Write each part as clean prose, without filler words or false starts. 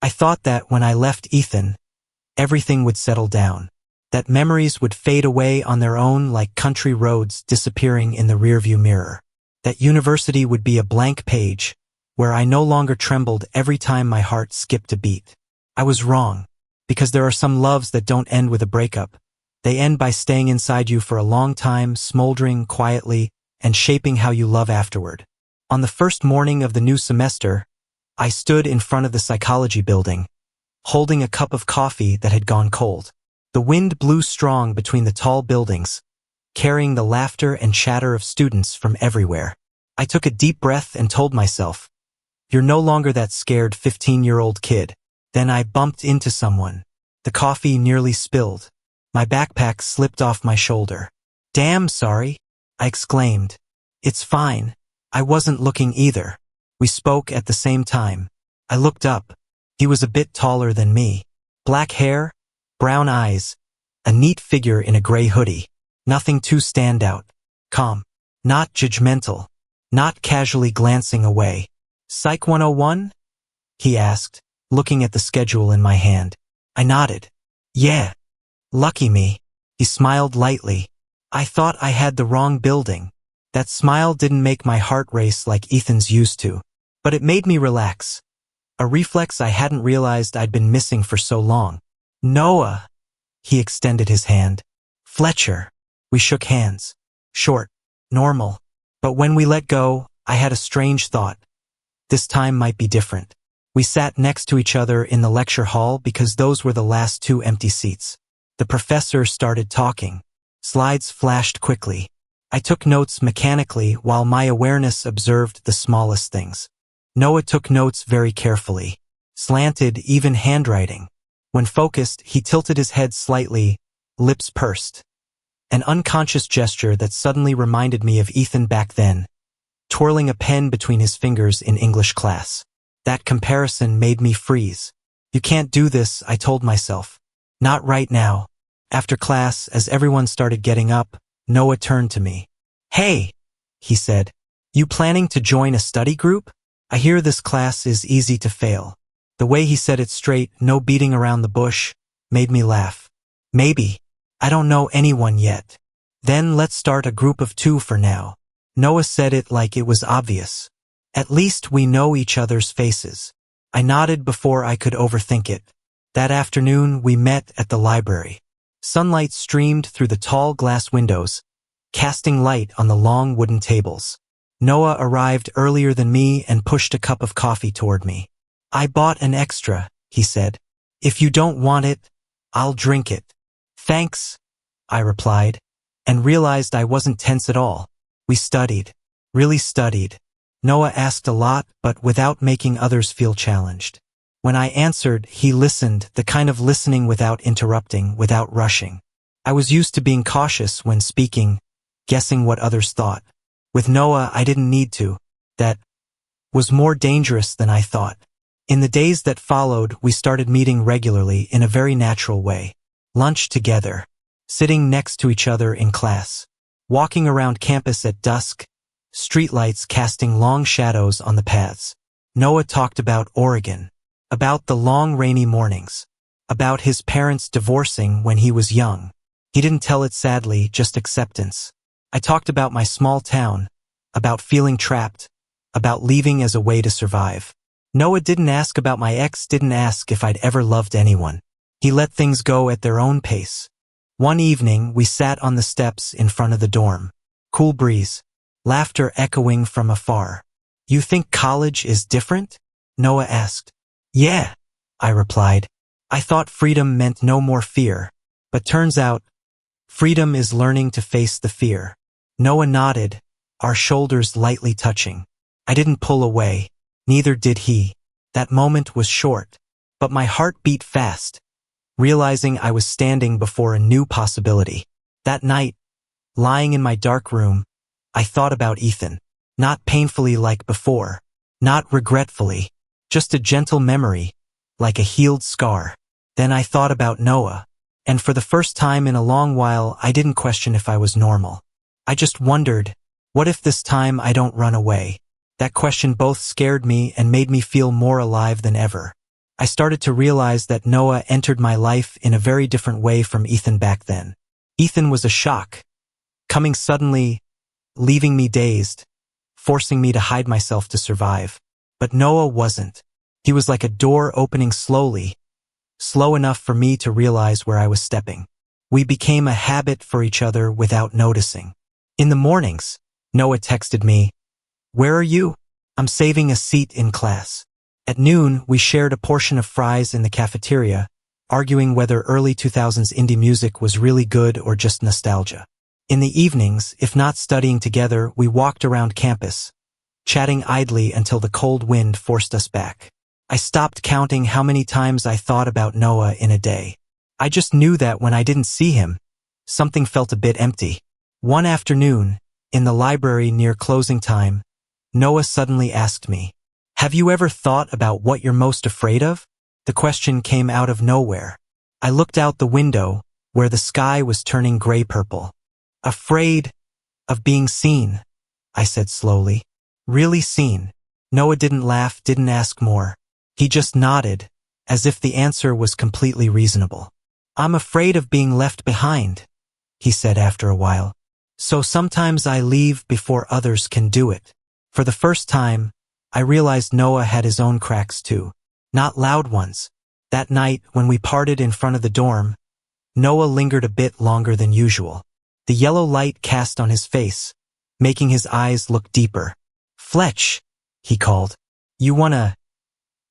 I thought that when I left Ethan, everything would settle down. That memories would fade away on their own like country roads disappearing in the rearview mirror. That university would be a blank page, where I no longer trembled every time my heart skipped a beat. I was wrong, because there are some loves that don't end with a breakup. They end by staying inside you for a long time, smoldering quietly, and shaping how you love afterward. On the first morning of the new semester, I stood in front of the psychology building, holding a cup of coffee that had gone cold. The wind blew strong between the tall buildings, carrying the laughter and chatter of students from everywhere. I took a deep breath and told myself, "You're no longer that scared 15-year-old kid." Then I bumped into someone. The coffee nearly spilled. My backpack slipped off my shoulder. "Damn sorry," I exclaimed. "It's fine. I wasn't looking either." We spoke at the same time. I looked up. He was a bit taller than me. Black hair, brown eyes, a neat figure in a gray hoodie. Nothing too standout. Calm. Not judgmental. Not casually glancing away. "Psych 101? He asked, looking at the schedule in my hand. I nodded. "Yeah. Lucky me." He smiled lightly. I thought I had the wrong building. That smile didn't make my heart race like Ethan's used to. But it made me relax. A reflex I hadn't realized I'd been missing for so long. "Noah." He extended his hand. "Fletcher." We shook hands. Short. Normal. But when we let go, I had a strange thought. This time might be different. We sat next to each other in the lecture hall because those were the last 2 empty seats. The professor started talking. Slides flashed quickly. I took notes mechanically while my awareness observed the smallest things. Noah took notes very carefully. Slanted, even handwriting. When focused, he tilted his head slightly, lips pursed. An unconscious gesture that suddenly reminded me of Ethan back then, twirling a pen between his fingers in English class. That comparison made me freeze. "You can't do this," I told myself. "Not right now." After class, as everyone started getting up, Noah turned to me. "Hey," he said. "You planning to join a study group? I hear this class is easy to fail." The way he said it straight, no beating around the bush, made me laugh. "Maybe. I don't know anyone yet." "Then let's start a group of 2 for now." Noah said it like it was obvious. "At least we know each other's faces." I nodded before I could overthink it. That afternoon, we met at the library. Sunlight streamed through the tall glass windows, casting light on the long wooden tables. Noah arrived earlier than me and pushed a cup of coffee toward me. "I bought an extra," he said. "If you don't want it, I'll drink it." "Thanks," I replied, and realized I wasn't tense at all. We studied. Really studied. Noah asked a lot, but without making others feel challenged. When I answered, he listened, the kind of listening without interrupting, without rushing. I was used to being cautious when speaking, guessing what others thought. With Noah, I didn't need to. That was more dangerous than I thought. In the days that followed, we started meeting regularly in a very natural way. Lunch together. Sitting next to each other in class. Walking around campus at dusk, streetlights casting long shadows on the paths. Noah talked about Oregon. About the long rainy mornings. About his parents divorcing when he was young. He didn't tell it sadly, just acceptance. I talked about my small town. About feeling trapped. About leaving as a way to survive. Noah didn't ask about my ex, didn't ask if I'd ever loved anyone. He let things go at their own pace. One evening, we sat on the steps in front of the dorm. Cool breeze. Laughter echoing from afar. "You think college is different?" Noah asked. "Yeah," I replied. I thought freedom meant no more fear, but turns out, freedom is learning to face the fear. Noah nodded, our shoulders lightly touching. I didn't pull away, neither did he. That moment was short, but my heart beat fast, realizing I was standing before a new possibility. That night, lying in my dark room, I thought about Ethan. Not painfully like before, not regretfully, just a gentle memory, like a healed scar. Then I thought about Noah, and for the first time in a long while I didn't question if I was normal. I just wondered, what if this time I don't run away? That question both scared me and made me feel more alive than ever. I started to realize that Noah entered my life in a very different way from Ethan back then. Ethan was a shock, coming suddenly, leaving me dazed, forcing me to hide myself to survive. But Noah wasn't. He was like a door opening slowly, slow enough for me to realize where I was stepping. We became a habit for each other without noticing. In the mornings, Noah texted me, "Where are you? I'm saving a seat in class." At noon, we shared a portion of fries in the cafeteria, arguing whether early 2000s indie music was really good or just nostalgia. In the evenings, if not studying together, we walked around campus, chatting idly until the cold wind forced us back. I stopped counting how many times I thought about Noah in a day. I just knew that when I didn't see him, something felt a bit empty. One afternoon, in the library near closing time, Noah suddenly asked me, "Have you ever thought about what you're most afraid of?" The question came out of nowhere. I looked out the window, where the sky was turning gray-purple. "Afraid of being seen," I said slowly. "Really seen?" Noah didn't laugh, didn't ask more. He just nodded, as if the answer was completely reasonable. "I'm afraid of being left behind," he said after a while. "So sometimes I leave before others can do it." For the first time, I realized Noah had his own cracks too. Not loud ones. That night, when we parted in front of the dorm, Noah lingered a bit longer than usual. The yellow light cast on his face, making his eyes look deeper. "Fletch," he called. "You wanna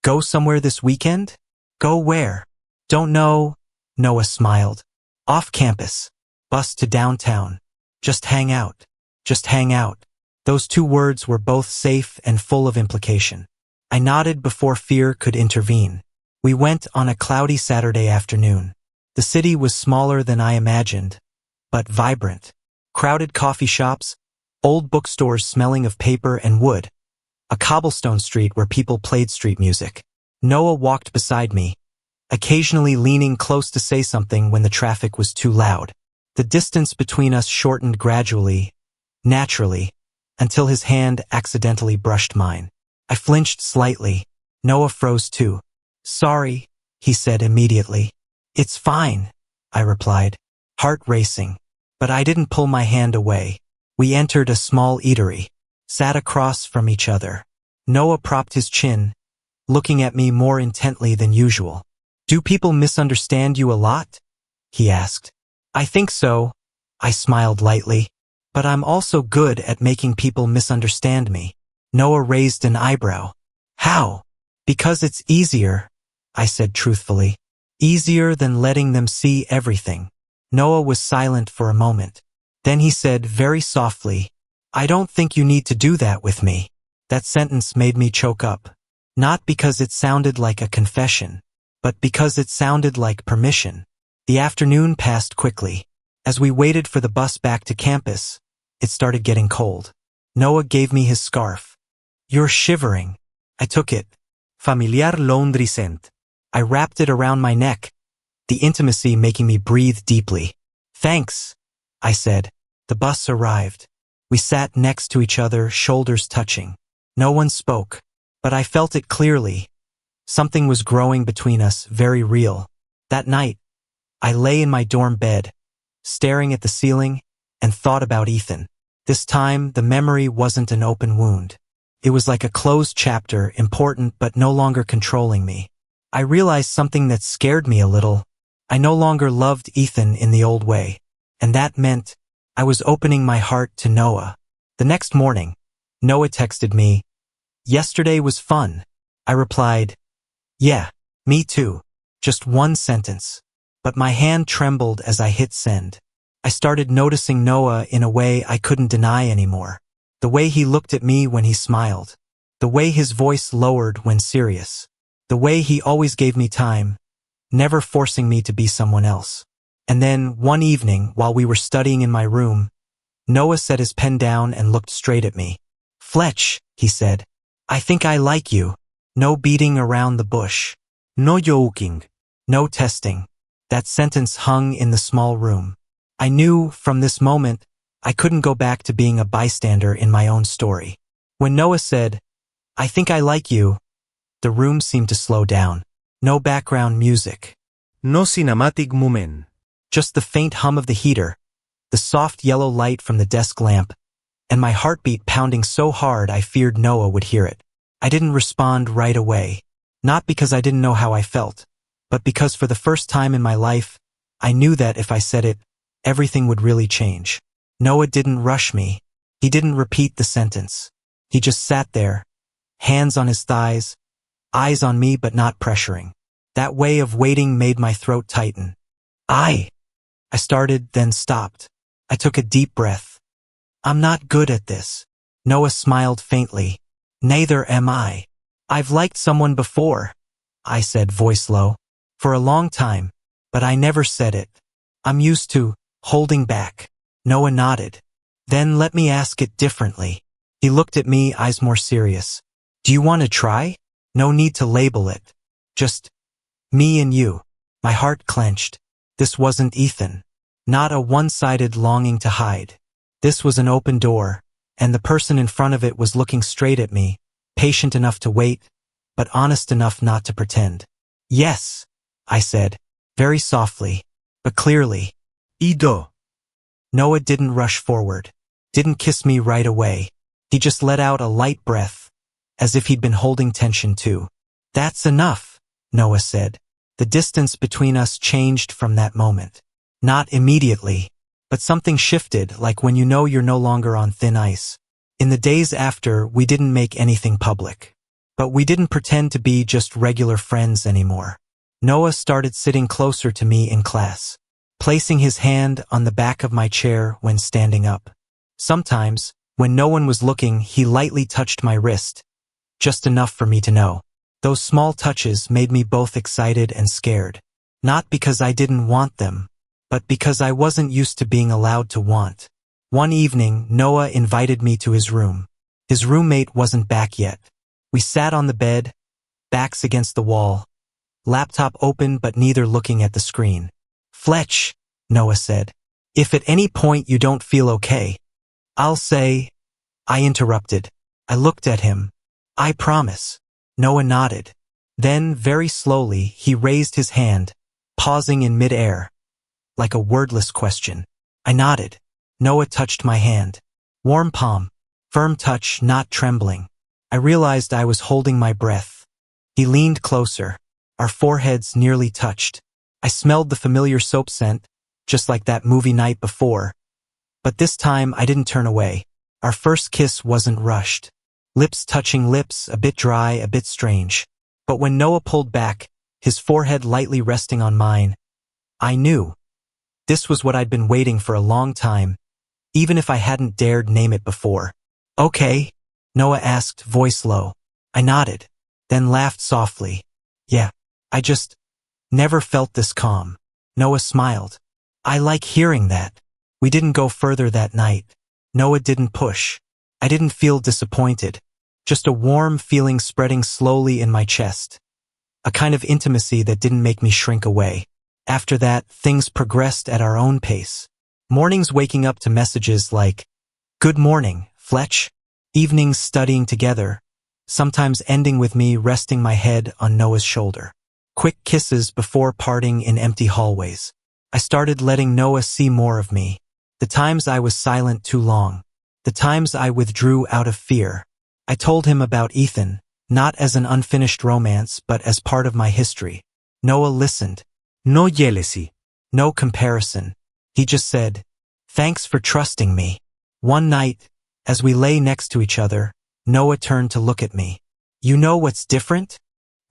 go somewhere this weekend?" "Go where?" "Don't know," Noah smiled. "Off campus. Bus to downtown. Just hang out." Just hang out. Those two words were both safe and full of implication. I nodded before fear could intervene. We went on a cloudy Saturday afternoon. The city was smaller than I imagined, but vibrant. Crowded coffee shops, old bookstores smelling of paper and wood, a cobblestone street where people played street music. Noah walked beside me, occasionally leaning close to say something when the traffic was too loud. The distance between us shortened gradually, naturally, until his hand accidentally brushed mine. I flinched slightly. Noah froze too. "Sorry," he said immediately. "It's fine," I replied, heart racing. But I didn't pull my hand away. We entered a small eatery, sat across from each other. Noah propped his chin, looking at me more intently than usual. "Do people misunderstand you a lot?" he asked. "I think so," I smiled lightly. "But I'm also good at making people misunderstand me." Noah raised an eyebrow. "How?" "Because it's easier," I said truthfully. "Easier than letting them see everything." Noah was silent for a moment. Then he said very softly, "I don't think you need to do that with me." That sentence made me choke up. Not because it sounded like a confession, but because it sounded like permission. The afternoon passed quickly. As we waited for the bus back to campus, it started getting cold. Noah gave me his scarf. "You're shivering." I took it. Familiar laundry scent. I wrapped it around my neck, the intimacy making me breathe deeply. "Thanks," I said. The bus arrived. We sat next to each other, shoulders touching. No one spoke, but I felt it clearly. Something was growing between us, very real. That night, I lay in my dorm bed, staring at the ceiling, and thought about Ethan. This time, the memory wasn't an open wound. It was like a closed chapter, important but no longer controlling me. I realized something that scared me a little. I no longer loved Ethan in the old way, and that meant I was opening my heart to Noah. The next morning, Noah texted me, "Yesterday was fun." I replied, "Yeah, me too." Just one sentence. But my hand trembled as I hit send. I started noticing Noah in a way I couldn't deny anymore. The way he looked at me when he smiled. The way his voice lowered when serious. The way he always gave me time, never forcing me to be someone else. And then, one evening, while we were studying in my room, Noah set his pen down and looked straight at me. "Fletch," he said, "I think I like you." No beating around the bush. No joking. No testing. That sentence hung in the small room. I knew, from this moment, I couldn't go back to being a bystander in my own story. When Noah said, "I think I like you," the room seemed to slow down. No background music. No cinematic moment. Just the faint hum of the heater, the soft yellow light from the desk lamp, and my heartbeat pounding so hard I feared Noah would hear it. I didn't respond right away. Not because I didn't know how I felt, but because for the first time in my life, I knew that if I said it, everything would really change. Noah didn't rush me. He didn't repeat the sentence. He just sat there, hands on his thighs, eyes on me but not pressuring. That way of waiting made my throat tighten. I started, then stopped. I took a deep breath. I'm not good at this. Noah smiled faintly. Neither am I. I've liked someone before, I said, voice low. For a long time, but I never said it. I'm used to holding back. Noah nodded. Then let me ask it differently. He looked at me, eyes more serious. Do you want to try? No need to label it. Just me and you. My heart clenched. This wasn't Ethan. Not a one-sided longing to hide. This was an open door, and the person in front of it was looking straight at me, patient enough to wait, but honest enough not to pretend. Yes, I said, very softly, but clearly. Ido. Noah didn't rush forward, didn't kiss me right away. He just let out a light breath, as if he'd been holding tension too. That's enough, Noah said. The distance between us changed from that moment. Not immediately, but something shifted, like when you know you're no longer on thin ice. In the days after, we didn't make anything public. But we didn't pretend to be just regular friends anymore. Noah started sitting closer to me in class, placing his hand on the back of my chair when standing up. Sometimes, when no one was looking, he lightly touched my wrist, just enough for me to know. Those small touches made me both excited and scared. Not because I didn't want them, but because I wasn't used to being allowed to want. One evening, Noah invited me to his room. His roommate wasn't back yet. We sat on the bed, backs against the wall, laptop open but neither looking at the screen. Fletch, Noah said, if at any point you don't feel okay, I'll say. I interrupted. I looked at him. I promise. Noah nodded. Then, very slowly, he raised his hand, pausing in mid-air, like a wordless question. I nodded. Noah touched my hand. Warm palm. Firm touch, not trembling. I realized I was holding my breath. He leaned closer. Our foreheads nearly touched. I smelled the familiar soap scent, just like that movie night before. But this time I didn't turn away. Our first kiss wasn't rushed. Lips touching lips, a bit dry, a bit strange. But when Noah pulled back, his forehead lightly resting on mine, I knew. This was what I'd been waiting for a long time, even if I hadn't dared name it before. Okay? Noah asked, voice low. I nodded, then laughed softly. Yeah, I just never felt this calm. Noah smiled. I like hearing that. We didn't go further that night. Noah didn't push. I didn't feel disappointed. Just a warm feeling spreading slowly in my chest. A kind of intimacy that didn't make me shrink away. After that, things progressed at our own pace. Mornings waking up to messages like, "Good morning, Fletch." Evenings studying together, sometimes ending with me resting my head on Noah's shoulder. Quick kisses before parting in empty hallways. I started letting Noah see more of me. The times I was silent too long. The times I withdrew out of fear. I told him about Ethan, not as an unfinished romance, but as part of my history. Noah listened. No jealousy. No comparison. He just said, "Thanks for trusting me." One night, as we lay next to each other, Noah turned to look at me. "You know what's different?"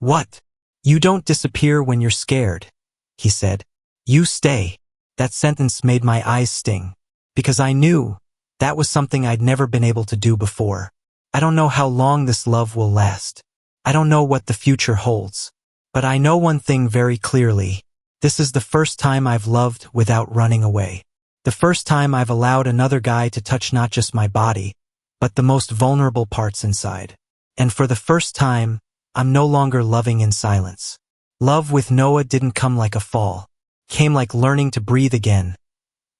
"What?" "You don't disappear when you're scared," he said. "You stay." That sentence made my eyes sting, because I knew that was something I'd never been able to do before. I don't know how long this love will last. I don't know what the future holds. But I know one thing very clearly. This is the first time I've loved without running away. The first time I've allowed another guy to touch not just my body, but the most vulnerable parts inside. And for the first time, I'm no longer loving in silence. Love with Noah didn't come like a fall. It came like learning to breathe again.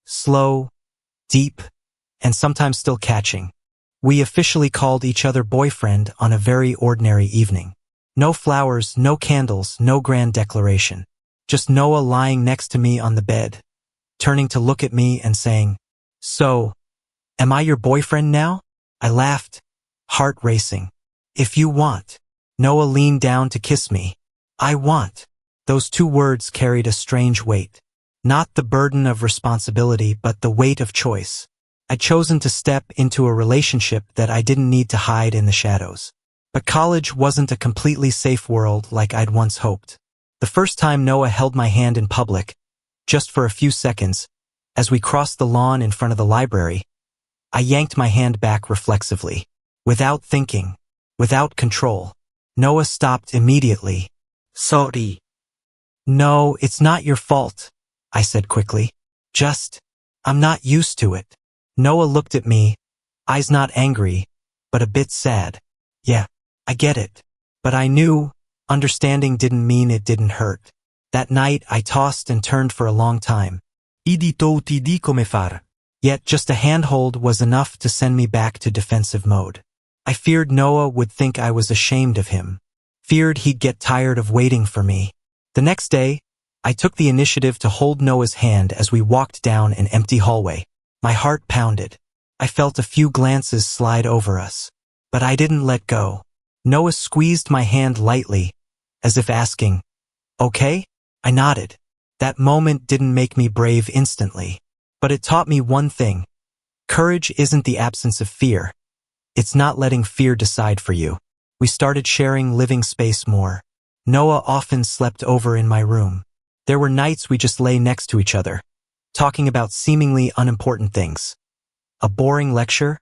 Slow, deep, and sometimes still catching. We officially called each other boyfriend on a very ordinary evening. No flowers, no candles, no grand declaration. Just Noah lying next to me on the bed, turning to look at me and saying, "So, am I your boyfriend now?" I laughed, heart racing. "If you want." Noah leaned down to kiss me. "I want." Those two words carried a strange weight. Not the burden of responsibility, but the weight of choice. I'd chosen to step into a relationship that I didn't need to hide in the shadows. But college wasn't a completely safe world like I'd once hoped. The first time Noah held my hand in public, just for a few seconds, as we crossed the lawn in front of the library, I yanked my hand back reflexively. Without thinking, without control. Noah stopped immediately. Sorry. "No, it's not your fault," I said quickly. I'm not used to it." Noah looked at me, eyes not angry, but a bit sad. "Yeah, I get it." But I knew, understanding didn't mean it didn't hurt. That night I tossed and turned for a long time. Di come far. Yet just a handhold was enough to send me back to defensive mode. I feared Noah would think I was ashamed of him. Feared he'd get tired of waiting for me. The next day, I took the initiative to hold Noah's hand as we walked down an empty hallway. My heart pounded. I felt a few glances slide over us. But I didn't let go. Noah squeezed my hand lightly, as if asking, "Okay?" I nodded. That moment didn't make me brave instantly. But it taught me one thing. Courage isn't the absence of fear. It's not letting fear decide for you. We started sharing living space more. Noah often slept over in my room. There were nights we just lay next to each other, talking about seemingly unimportant things. A boring lecture,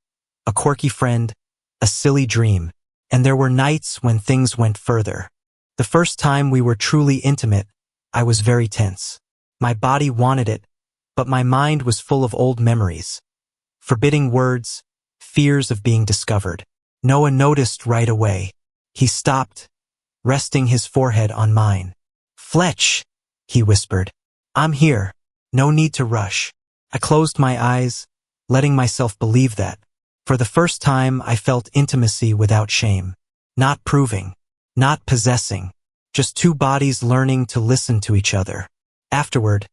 a quirky friend, a silly dream. And there were nights when things went further. The first time we were truly intimate, I was very tense. My body wanted it, but my mind was full of old memories. Forbidding words, fears of being discovered. Noah noticed right away. He stopped, resting his forehead on mine. "Fletch," he whispered. "I'm here. No need to rush." I closed my eyes, letting myself believe that. For the first time, I felt intimacy without shame. Not proving, not possessing, just two bodies learning to listen to each other. Afterward,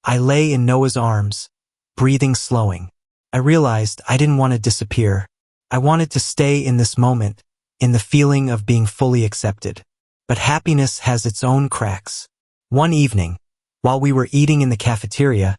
I lay in Noah's arms, breathing slowing. I realized I didn't want to disappear. I wanted to stay in this moment, in the feeling of being fully accepted. But happiness has its own cracks. One evening, while we were eating in the cafeteria,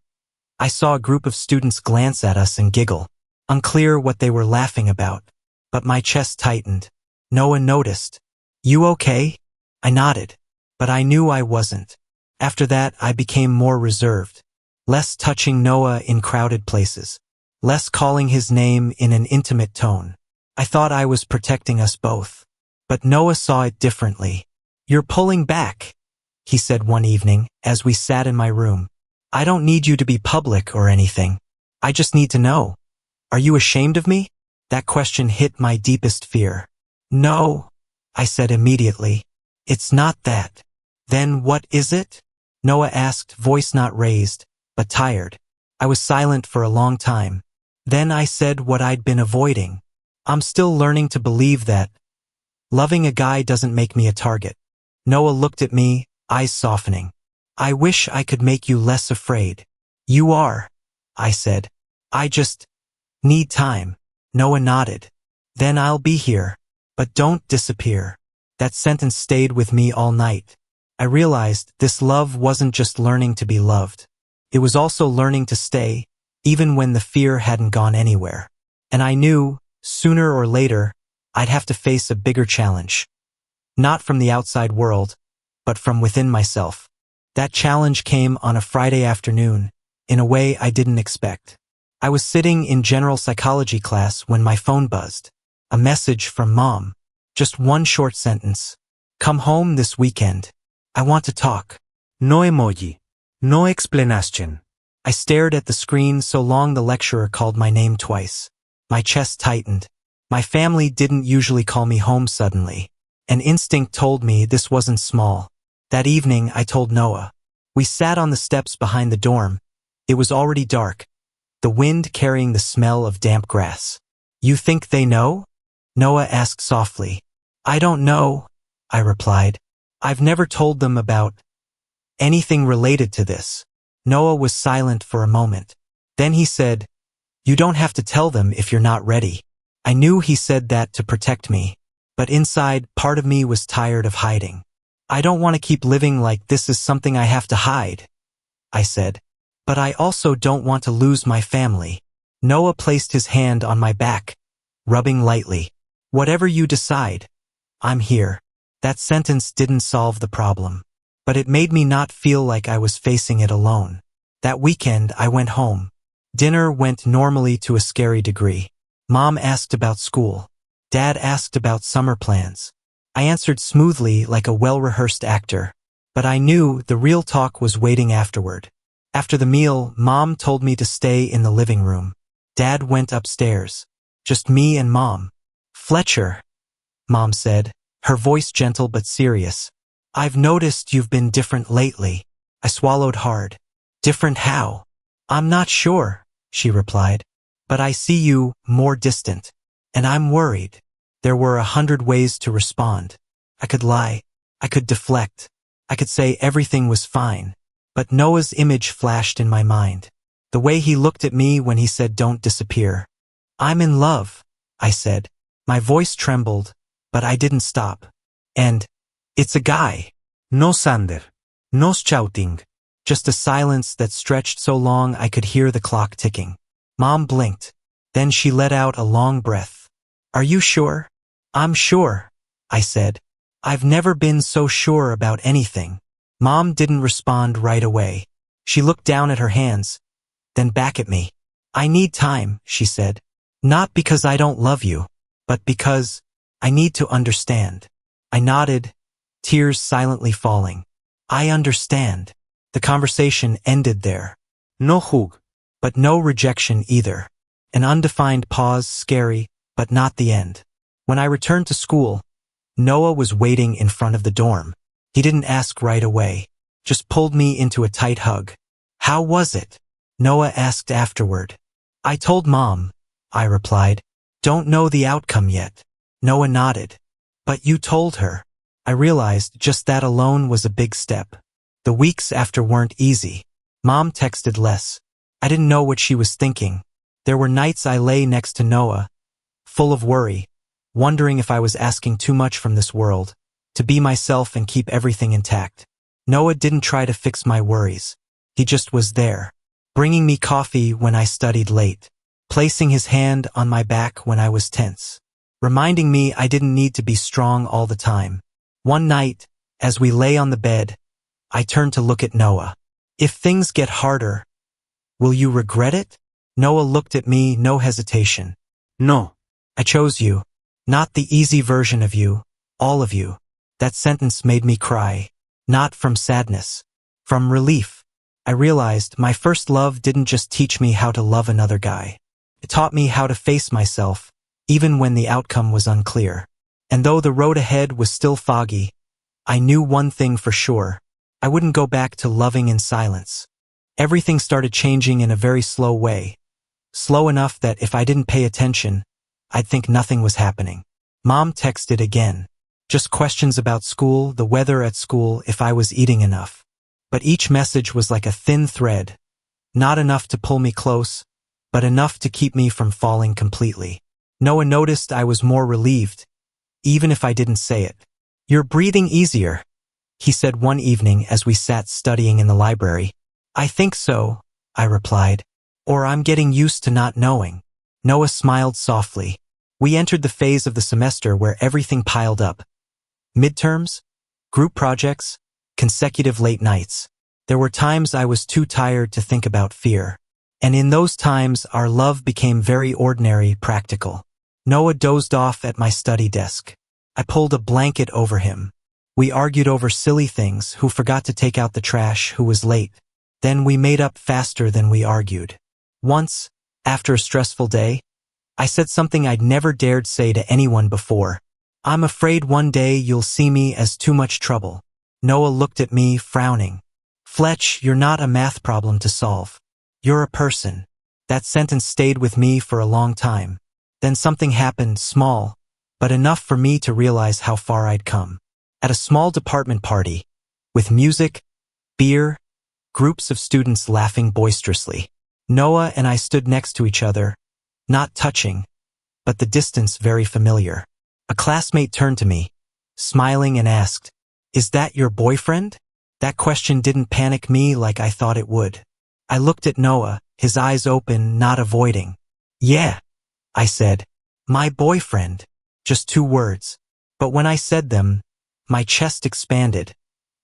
I saw a group of students glance at us and giggle. Unclear what they were laughing about, but my chest tightened. Noah noticed. "You okay?" I nodded, but I knew I wasn't. After that, I became more reserved. Less touching Noah in crowded places. Less calling his name in an intimate tone. I thought I was protecting us both. But Noah saw it differently. "You're pulling back," he said one evening as we sat in my room. "I don't need you to be public or anything. I just need to know. Are you ashamed of me?" That question hit my deepest fear. "No," I said immediately. "It's not that." "Then what is it?" Noah asked, voice not raised, but tired. I was silent for a long time. Then I said what I'd been avoiding. "I'm still learning to believe that loving a guy doesn't make me a target." Noah looked at me, eyes softening. "I wish I could make you less afraid." "You are," I said. "I just need time." Noah nodded. "Then I'll be here. But don't disappear." That sentence stayed with me all night. I realized this love wasn't just learning to be loved. It was also learning to stay, even when the fear hadn't gone anywhere. And I knew, sooner or later, I'd have to face a bigger challenge. Not from the outside world, but from within myself. That challenge came on a Friday afternoon, in a way I didn't expect. I was sitting in general psychology class when my phone buzzed. A message from Mom. Just one short sentence. "Come home this weekend. I want to talk." No emoji. No explanation. I stared at the screen so long the lecturer called my name twice. My chest tightened. My family didn't usually call me home suddenly. An instinct told me this wasn't small. That evening, I told Noah. We sat on the steps behind the dorm. It was already dark, the wind carrying the smell of damp grass. "You think they know?" Noah asked softly. "I don't know," I replied. I've never told them about anything related to this. Noah was silent for a moment. Then he said, "You don't have to tell them if you're not ready." I knew he said that to protect me, but inside, part of me was tired of hiding. I don't want to keep living like this is something I have to hide, I said. But I also don't want to lose my family. Noah placed his hand on my back, rubbing lightly. Whatever you decide, I'm here. That sentence didn't solve the problem, but it made me not feel like I was facing it alone. That weekend, I went home. Dinner went normally to a scary degree. Mom asked about school. Dad asked about summer plans. I answered smoothly like a well-rehearsed actor, but I knew the real talk was waiting afterward. After the meal, Mom told me to stay in the living room. Dad went upstairs. Just me and Mom. "Fletcher," Mom said, her voice gentle but serious. "I've noticed you've been different lately." I swallowed hard. "Different how?" "I'm not sure," she replied. "But I see you more distant. And I'm worried." There were 100 ways to respond. I could lie. I could deflect. I could say everything was fine. But Noah's image flashed in my mind. The way he looked at me when he said, "Don't disappear." "I'm in love," I said. My voice trembled, but I didn't stop. "And it's a guy." No Sander. No shouting. Just a silence that stretched so long I could hear the clock ticking. Mom blinked. Then she let out a long breath. "Are you sure?" "I'm sure," I said. "I've never been so sure about anything." Mom didn't respond right away. She looked down at her hands, then back at me. "I need time," she said. "Not because I don't love you, but because I need to understand." I nodded, tears silently falling. "I understand." The conversation ended there. No hug. But no rejection either. An undefined pause, scary, but not the end. When I returned to school, Noah was waiting in front of the dorm. He didn't ask right away, just pulled me into a tight hug. "How was it?" Noah asked afterward. "I told Mom," I replied. "Don't know the outcome yet." Noah nodded. "But you told her." I realized just that alone was a big step. The weeks after weren't easy. Mom texted less. I didn't know what she was thinking. There were nights I lay next to Noah, full of worry, wondering if I was asking too much from this world, to be myself and keep everything intact. Noah didn't try to fix my worries. He just was there, bringing me coffee when I studied late, placing his hand on my back when I was tense, reminding me I didn't need to be strong all the time. One night, as we lay on the bed, I turned to look at Noah. "If things get harder, will you regret it?" Noah looked at me, no hesitation. No. "I chose you. Not the easy version of you, all of you." That sentence made me cry. Not from sadness. From relief. I realized my first love didn't just teach me how to love another guy. It taught me how to face myself, even when the outcome was unclear. And though the road ahead was still foggy, I knew one thing for sure. I wouldn't go back to loving in silence. Everything started changing in a very slow way. Slow enough that if I didn't pay attention, I'd think nothing was happening. Mom texted again. Just questions about school, the weather at school, if I was eating enough. But each message was like a thin thread. Not enough to pull me close, but enough to keep me from falling completely. Noah noticed I was more relieved, even if I didn't say it. "You're breathing easier," he said one evening as we sat studying in the library. "I think so," I replied. "Or I'm getting used to not knowing." Noah smiled softly. We entered the phase of the semester where everything piled up. Midterms, group projects, consecutive late nights. There were times I was too tired to think about fear. And in those times, our love became very ordinary, practical. Noah dozed off at my study desk. I pulled a blanket over him. We argued over silly things, who forgot to take out the trash, who was late. Then we made up faster than we argued. Once, after a stressful day, I said something I'd never dared say to anyone before. "I'm afraid one day you'll see me as too much trouble." Noah looked at me, frowning. "Fletch, you're not a math problem to solve. You're a person." That sentence stayed with me for a long time. Then something happened, small, but enough for me to realize how far I'd come. At a small department party, with music, beer, groups of students laughing boisterously. Noah and I stood next to each other, not touching, but the distance very familiar. A classmate turned to me, smiling, and asked, "Is that your boyfriend?" That question didn't panic me like I thought it would. I looked at Noah, his eyes open, not avoiding. "Yeah," I said. "My boyfriend." Just 2 words. But when I said them, my chest expanded,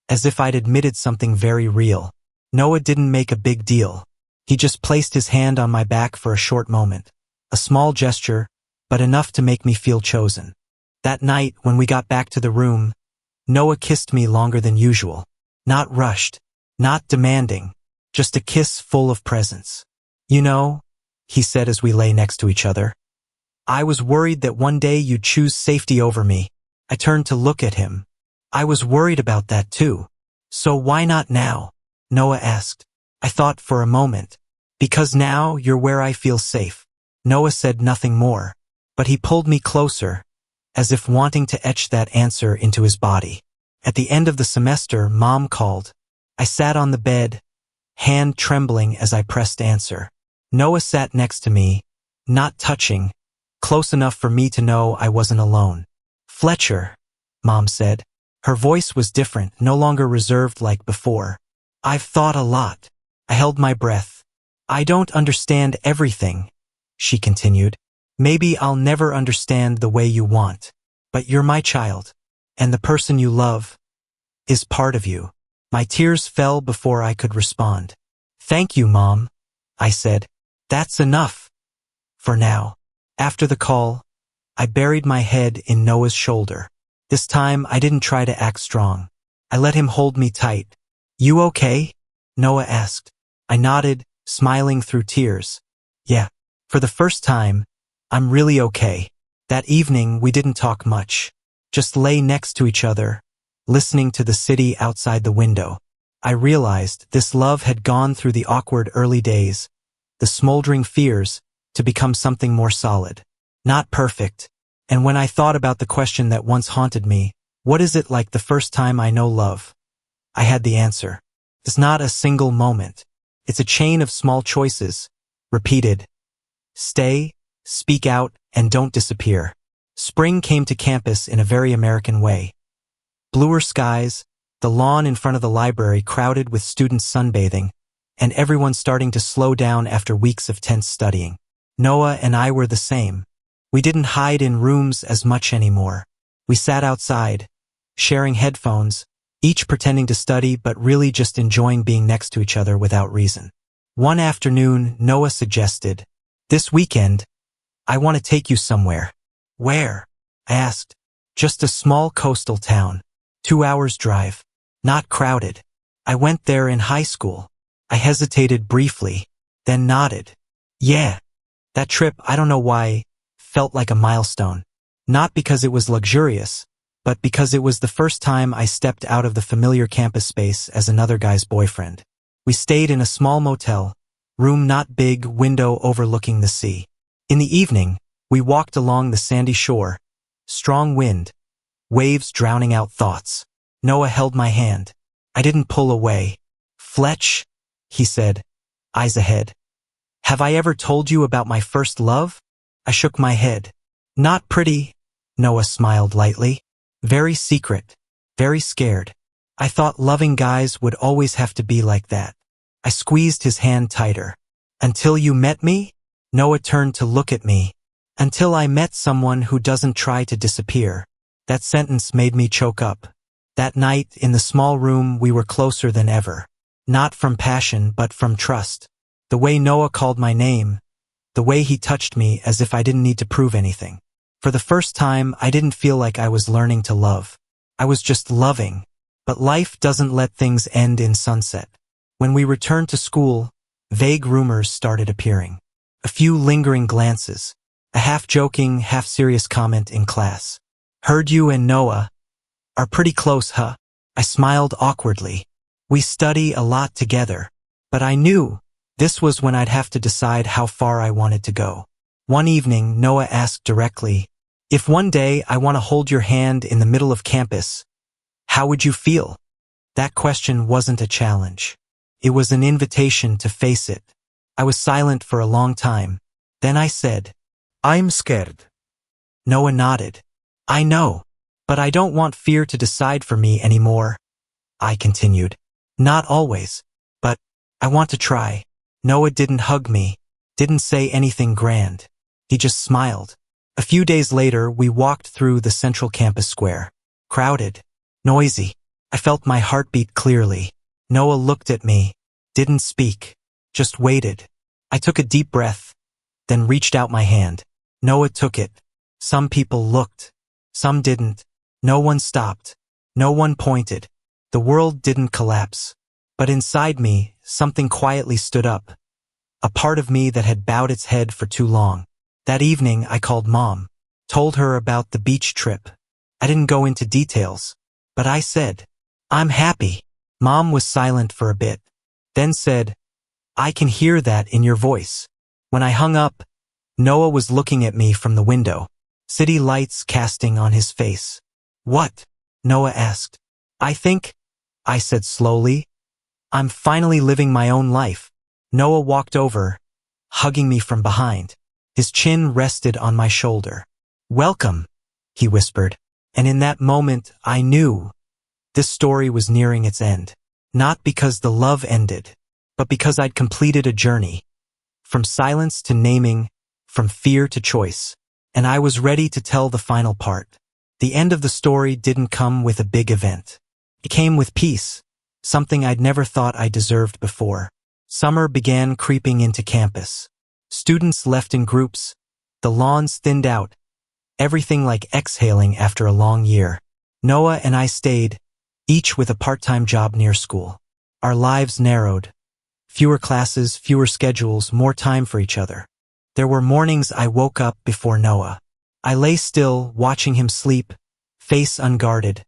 as if I'd admitted something very real. Noah didn't make a big deal. He just placed his hand on my back for a short moment. A small gesture, but enough to make me feel chosen. That night, when we got back to the room, Noah kissed me longer than usual. Not rushed, not demanding, just a kiss full of presence. "You know," he said as we lay next to each other, "I was worried that one day you'd choose safety over me." I turned to look at him. "I was worried about that too. So why not now?" Noah asked. I thought for a moment. "Because now you're where I feel safe." Noah said nothing more, but he pulled me closer, as if wanting to etch that answer into his body. At the end of the semester, Mom called. I sat on the bed, hand trembling as I pressed answer. Noah sat next to me, not touching, close enough for me to know I wasn't alone. "Fletcher," Mom said. Her voice was different, no longer reserved like before. "I've thought a lot." I held my breath. "I don't understand everything," she continued. "Maybe I'll never understand the way you want. But you're my child, and the person you love is part of you." My tears fell before I could respond. "Thank you, Mom," I said. "That's enough. For now." After the call, I buried my head in Noah's shoulder. This time, I didn't try to act strong. I let him hold me tight. "You okay?" Noah asked. I nodded, smiling through tears. "Yeah. For the first time, I'm really okay." That evening, we didn't talk much. Just lay next to each other, listening to the city outside the window. I realized this love had gone through the awkward early days, the smoldering fears, to become something more solid. Not perfect. And when I thought about the question that once haunted me, what is it like the first time I know love? I had the answer. It's not a single moment. It's a chain of small choices, repeated. Stay, speak out, and don't disappear. Spring came to campus in a very American way. Bluer skies, the lawn in front of the library crowded with students sunbathing, and everyone starting to slow down after weeks of tense studying. Noah and I were the same. We didn't hide in rooms as much anymore. We sat outside, sharing headphones, each pretending to study but really just enjoying being next to each other without reason. One afternoon, Noah suggested, "This weekend, I want to take you somewhere." "Where?" I asked. "Just a small coastal town. 2 hours drive. Not crowded." I went there in high school. I hesitated briefly, then nodded. "Yeah." That trip, I don't know why, felt like a milestone. Not because it was luxurious, but because it was the first time I stepped out of the familiar campus space as another guy's boyfriend. We stayed in a small motel, room not big, window overlooking the sea. In the evening, we walked along the sandy shore, strong wind, waves drowning out thoughts. Noah held my hand. I didn't pull away. "Fletch," he said, eyes ahead. "Have I ever told you about my first love?" I shook my head. "Not pretty," Noah smiled lightly. "Very secret, very scared. I thought loving guys would always have to be like that." I squeezed his hand tighter. "Until you met me?" Noah turned to look at me. "Until I met someone who doesn't try to disappear." That sentence made me choke up. That night, in the small room, we were closer than ever. Not from passion, but from trust. The way Noah called my name, the way he touched me as if I didn't need to prove anything. For the first time, I didn't feel like I was learning to love. I was just loving. But life doesn't let things end in sunset. When we returned to school, vague rumors started appearing. A few lingering glances. A half-joking, half-serious comment in class. "Heard you and Noah are pretty close, huh?" I smiled awkwardly. "We study a lot together." But I knew this was when I'd have to decide how far I wanted to go. One evening, Noah asked directly, "If one day I want to hold your hand in the middle of campus, How would you feel? That question wasn't a challenge. It was an invitation to face it. I was silent for a long time. Then I said, I'm scared. Noah nodded. I know, but I don't want fear to decide for me anymore. I continued. Not always, but I want to try. Noah didn't hug me, didn't say anything grand. He just smiled. A few days later, we walked through the central campus square. Crowded, noisy. I felt my heartbeat clearly. Noah looked at me, didn't speak, just waited. I took a deep breath, then reached out my hand. Noah took it. Some people looked, some didn't. No one stopped. No one pointed. The world didn't collapse. But inside me, something quietly stood up. A part of me that had bowed its head for too long. That evening, I called Mom, told her about the beach trip. I didn't go into details, but I said, I'm happy. Mom was silent for a bit, then said, I can hear that in your voice. When I hung up, Noah was looking at me from the window, city lights casting on his face. What? Noah asked. I said slowly, I'm finally living my own life. Noah walked over, hugging me from behind. His chin rested on my shoulder. Welcome, he whispered. And in that moment, I knew this story was nearing its end. Not because the love ended, but because I'd completed a journey. From silence to naming, from fear to choice. And I was ready to tell the final part. The end of the story didn't come with a big event. It came with peace, something I'd never thought I deserved before. Summer began creeping into campus. Students left in groups. The lawns thinned out. Everything like exhaling after a long year. Noah and I stayed, each with a part-time job near school. Our lives narrowed. Fewer classes, fewer schedules, more time for each other. There were mornings I woke up before Noah. I lay still, watching him sleep, face unguarded,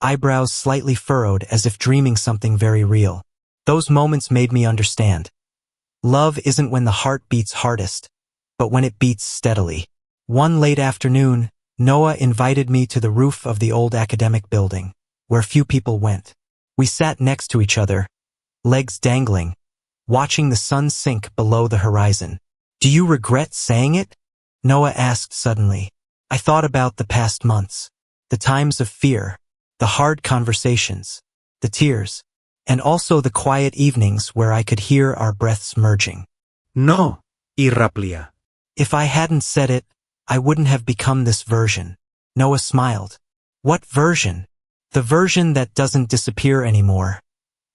eyebrows slightly furrowed as if dreaming something very real. Those moments made me understand. Love isn't when the heart beats hardest, but when it beats steadily. One late afternoon, Noah invited me to the roof of the old academic building, where few people went. We sat next to each other, legs dangling, watching the sun sink below the horizon. Do you regret saying it? Noah asked suddenly. I thought about the past months, the times of fear, the hard conversations, the tears, and also the quiet evenings where I could hear our breaths merging. No, Irraplia. If I hadn't said it, I wouldn't have become this version. Noah smiled. What version? The version that doesn't disappear anymore,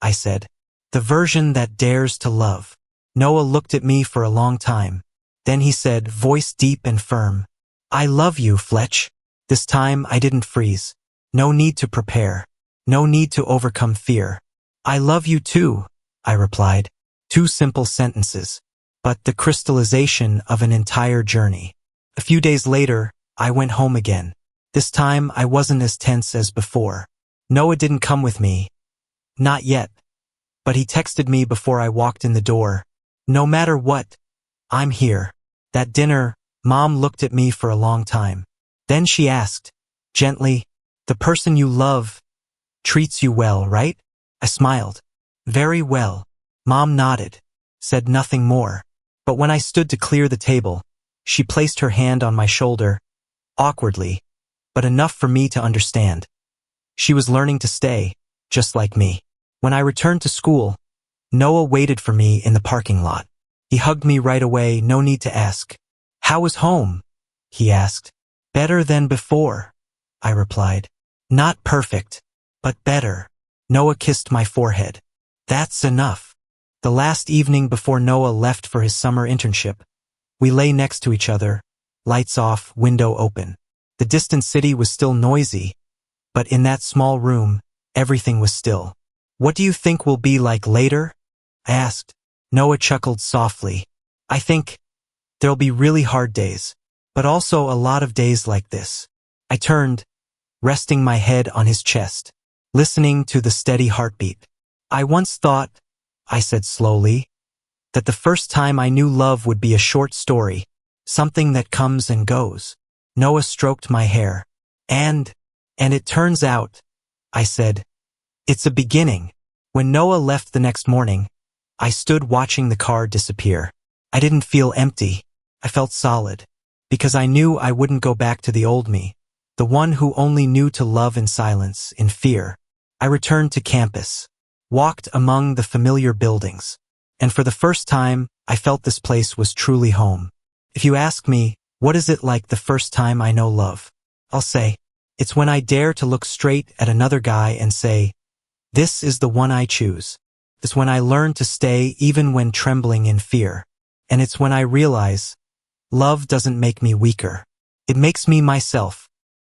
I said. The version that dares to love. Noah looked at me for a long time. Then he said, voice deep and firm, I love you, Fletch. This time I didn't freeze. No need to prepare. No need to overcome fear. I love you too, I replied. 2 simple sentences, but the crystallization of an entire journey. A few days later, I went home again. This time I wasn't as tense as before. Noah didn't come with me. Not yet. But he texted me before I walked in the door. No matter what, I'm here. That dinner, Mom looked at me for a long time. Then she asked, gently, the person you love treats you well, right? I smiled. Very well. Mom nodded, said nothing more. But when I stood to clear the table, she placed her hand on my shoulder, awkwardly, but enough for me to understand. She was learning to stay, just like me. When I returned to school, Noah waited for me in the parking lot. He hugged me right away, no need to ask. How was home? He asked. Better than before, I replied. Not perfect, but better. Noah kissed my forehead. That's enough. The last evening before Noah left for his summer internship, we lay next to each other, lights off, window open. The distant city was still noisy, but in that small room, everything was still. What do you think will be like later? I asked. Noah chuckled softly. I think there'll be really hard days, but also a lot of days like this. I turned, resting my head on his chest, listening to the steady heartbeat. I once thought, I said slowly, that the first time I knew love would be a short story, something that comes and goes. Noah stroked my hair. And it turns out, I said. It's a beginning. When Noah left the next morning, I stood watching the car disappear. I didn't feel empty. I felt solid. Because I knew I wouldn't go back to the old me, the one who only knew to love in silence, in fear. I returned to campus, walked among the familiar buildings, and for the first time, I felt this place was truly home. If you ask me, what is it like the first time I know love? I'll say, it's when I dare to look straight at another guy and say, this is the one I choose. It's when I learn to stay even when trembling in fear. And it's when I realize, love doesn't make me weaker. It makes me myself.